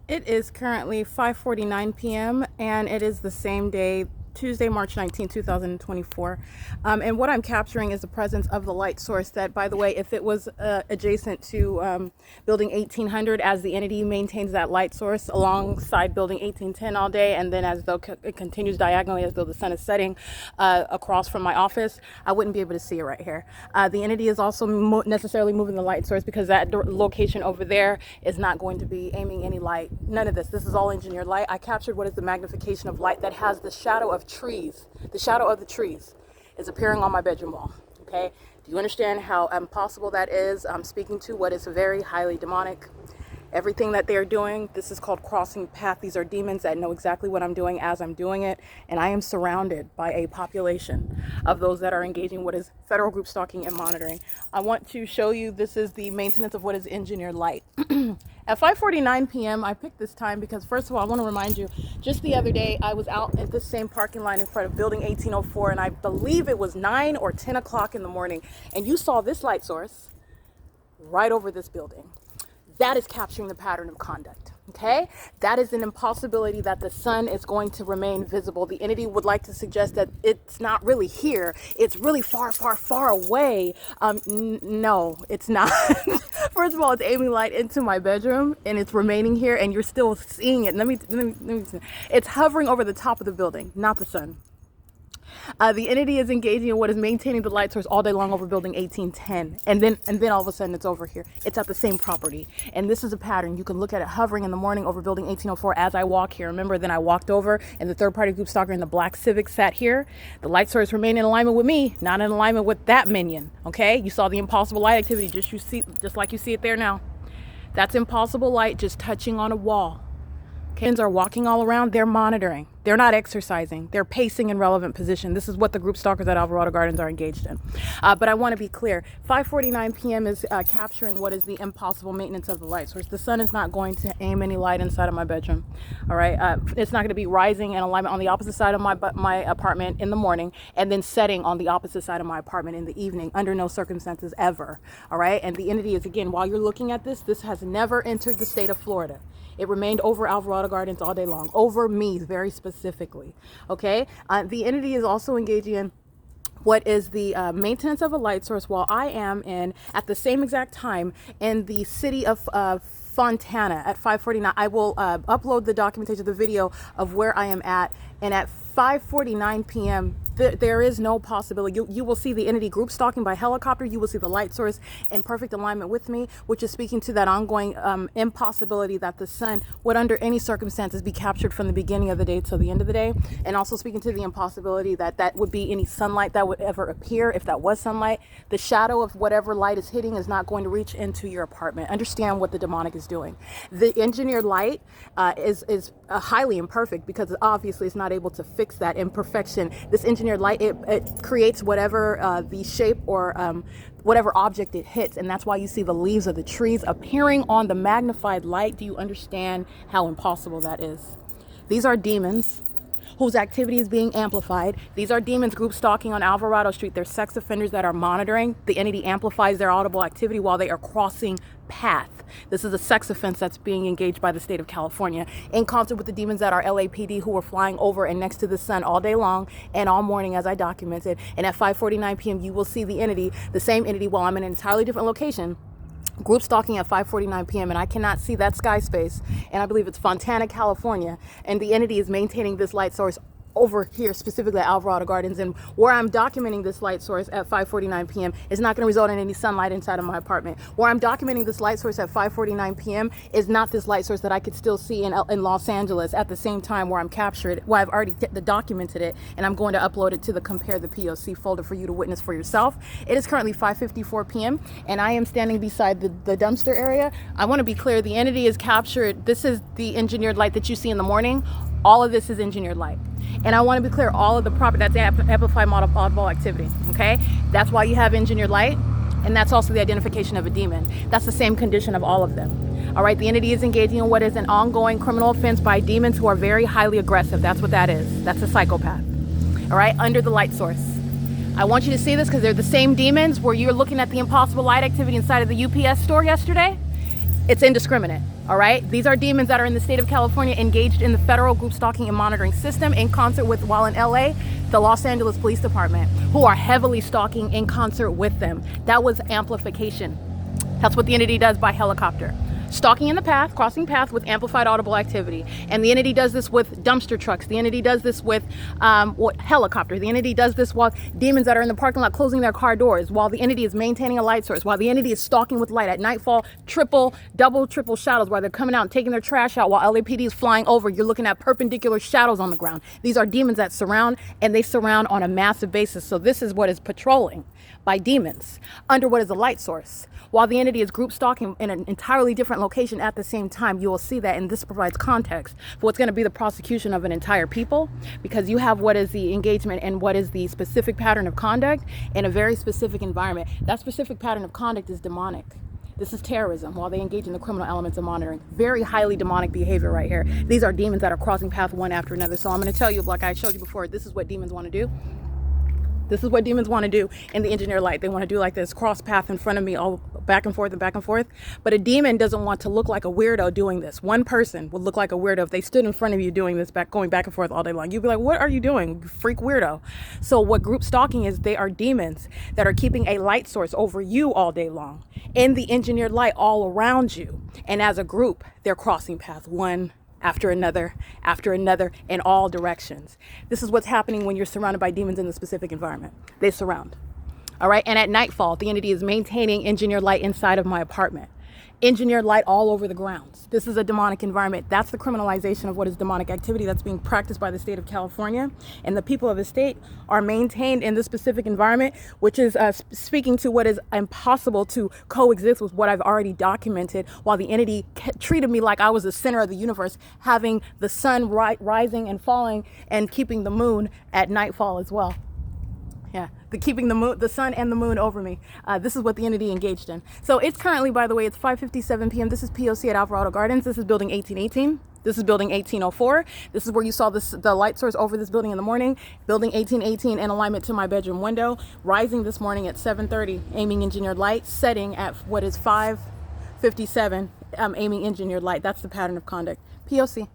It is currently 5:49 p.m. and it is the same day, Tuesday, March 19, 2024. And what I'm capturing is the presence of the light source that, by the way, if it was adjacent to building 1800, as the entity maintains that light source alongside building 1810 all day, and then as though it continues diagonally as though the sun is setting across from my office, I wouldn't be able to see it right here. The entity is also necessarily moving the light source because that location over there is not going to be aiming any light. None of this. This is all engineered light. I captured what is the magnification of light that has the shadow of trees. The shadow of the trees is appearing on my bedroom wall. Okay? Do you understand how impossible that is? I'm speaking to what is very highly demonic. Everything that they're doing, this is called crossing path. These are demons that know exactly what I'm doing as I'm doing it. And I am surrounded by a population of those that are engaging what is federal group stalking and monitoring. I want to show you, this is the maintenance of what is engineered light. At 5:49 p.m., I picked this time because, first of all, I want to remind you, just the other day, I was out at this same parking lot in front of building 1804, and I believe it was 9 or 10 o'clock in the morning, and you saw this light source right over this building. That is capturing the pattern of conduct, okay? That is an impossibility that the sun is going to remain visible. The entity would like to suggest that it's not really here. It's really far, far, far away. No, it's not. First of all, it's aiming light into my bedroom and it's remaining here and you're still seeing it. Let me see. It's hovering over the top of the building, not the sun. The entity is engaging in what is maintaining the light source all day long over building 1810. And then all of a sudden it's over here. It's at the same property. And this is a pattern. You can look at it hovering in the morning over building 1804 as I walk here. Remember, then I walked over and the third party group stalker in the black Civic sat here. The light source remained in alignment with me, not in alignment with that minion. Okay? You saw the impossible light activity just like you see it there now. That's impossible light just touching on a wall. Kids are walking all around. They're monitoring. They're not exercising. They're pacing in relevant position. This is what the group stalkers at Alvarado Gardens are engaged in. But I want to be clear. 5:49 p.m. is capturing what is the impossible maintenance of the light source. The sun is not going to aim any light inside of my bedroom. All right. It's not going to be rising in alignment on the opposite side of my apartment in the morning and then setting on the opposite side of my apartment in the evening under no circumstances ever. All right. And the entity is, again, while you're looking at this has never entered the state of Florida. It remained over Alvarado Gardens all day long, over me very specifically, okay? The entity is also engaging in what is the maintenance of a light source while I am at the same exact time, in the city of Fontana at 5:49. I will upload the documentation, the video of where I am at, and at 5:49 p.m. There is no possibility. You will see the entity group stalking by helicopter. You will see the light source in perfect alignment with me, which is speaking to that ongoing impossibility that the sun would under any circumstances be captured from the beginning of the day till the end of the day, and also speaking to the impossibility that would be any sunlight that would ever appear. If that was sunlight, the shadow of whatever light is hitting is not going to reach into your apartment. Understand what the demonic is doing. The engineered light is highly imperfect because obviously it's not able to fix that imperfection. This engineered light, it creates whatever the shape or whatever object it hits, and that's why you see the leaves of the trees appearing on the magnified light. Do you understand how impossible that is? These are demons whose activity is being amplified. These are demons group stalking on Alvarado Street. They're sex offenders that are monitoring. The entity amplifies their audible activity while they are crossing path. This is a sex offense that's being engaged by the state of California in concert with the demons that are LAPD, who were flying over and next to the sun all day long and all morning, as I documented. And at 5:49 p.m. you will see the entity, the same entity, while I'm in an entirely different location, group stalking at 5:49 p.m. and I cannot see that sky space, and I believe it's Fontana, California, and the entity is maintaining this light source over here, specifically at Alvarado Gardens, and where I'm documenting this light source at 5:49 p.m. is not going to result in any sunlight inside of my apartment. Where I'm documenting this light source at 5:49 p.m. is not this light source that I could still see in Los Angeles at the same time where I'm captured, where I've already documented it, and I'm going to upload it to the Compare the P.O.C. folder for you to witness for yourself. It is currently 5:54 p.m. and I am standing beside the dumpster area. I want to be clear, the entity is captured. This is the engineered light that you see in the morning. All of this is engineered light. And I want to be clear, all of the property, that's amplified audible activity, okay? That's why you have engineered light, and that's also the identification of a demon. That's the same condition of all of them. All right, the entity is engaging in what is an ongoing criminal offense by demons who are very highly aggressive. That's what that is. That's a psychopath, all right, under the light source. I want you to see this because they're the same demons where you're looking at the impossible light activity inside of the UPS store yesterday. It's indiscriminate. All right, these are demons that are in the state of California engaged in the federal group stalking and monitoring system in concert with, while in LA, the Los Angeles Police Department, who are heavily stalking in concert with them. That was amplification. That's what the entity does by helicopter. Stalking in the path, crossing path with amplified audible activity. And the entity does this with dumpster trucks. The entity does this with helicopter. The entity does this while demons that are in the parking lot closing their car doors, while the entity is maintaining a light source, while the entity is stalking with light at nightfall, double, triple shadows, while they're coming out and taking their trash out while LAPD is flying over. You're looking at perpendicular shadows on the ground. These are demons that surround, and they surround on a massive basis. So this is what is patrolling by demons under what is a light source. While the entity is group stalking in an entirely different location at the same time, you will see that, and this provides context for what's going to be the prosecution of an entire people, because you have what is the engagement and what is the specific pattern of conduct in a very specific environment. That specific pattern of conduct is demonic. This is terrorism while they engage in the criminal elements of monitoring. Very highly demonic behavior right here. These are demons that are crossing path one after another. So I'm going to tell you, like I showed you before, this is what demons want to do. This is what demons want to do in the engineer light. They want to do like this cross path in front of me, all back and forth and back and forth. But a demon doesn't want to look like a weirdo doing this. One person would look like a weirdo if they stood in front of you doing this, going back and forth all day long. You'd be like, what are you doing, you freak weirdo? So what group stalking is, they are demons that are keeping a light source over you all day long in the engineered light all around you. And as a group, they're crossing path one after another, in all directions. This is what's happening when you're surrounded by demons in the specific environment. They surround. All right, and at nightfall, the entity is maintaining engineered light inside of my apartment. Engineered light all over the grounds. This is a demonic environment. That's the criminalization of what is demonic activity that's being practiced by the state of California. And the people of the state are maintained in this specific environment, which is speaking to what is impossible to coexist with what I've already documented, while the entity treated me like I was the center of the universe, having the sun rising and falling and keeping the moon at nightfall as well. Yeah, keeping the sun and the moon over me. This is what the entity engaged in. So it's currently, by the way, it's 5:57 p.m. This is P.O.C. at Alvarado Gardens. This is building 1818. This is building 1804. This is where you saw the light source over this building in the morning. Building 1818 in alignment to my bedroom window. Rising this morning at 7:30, aiming engineered light. Setting at what is 5:57, aiming engineered light. That's the pattern of conduct. P.O.C.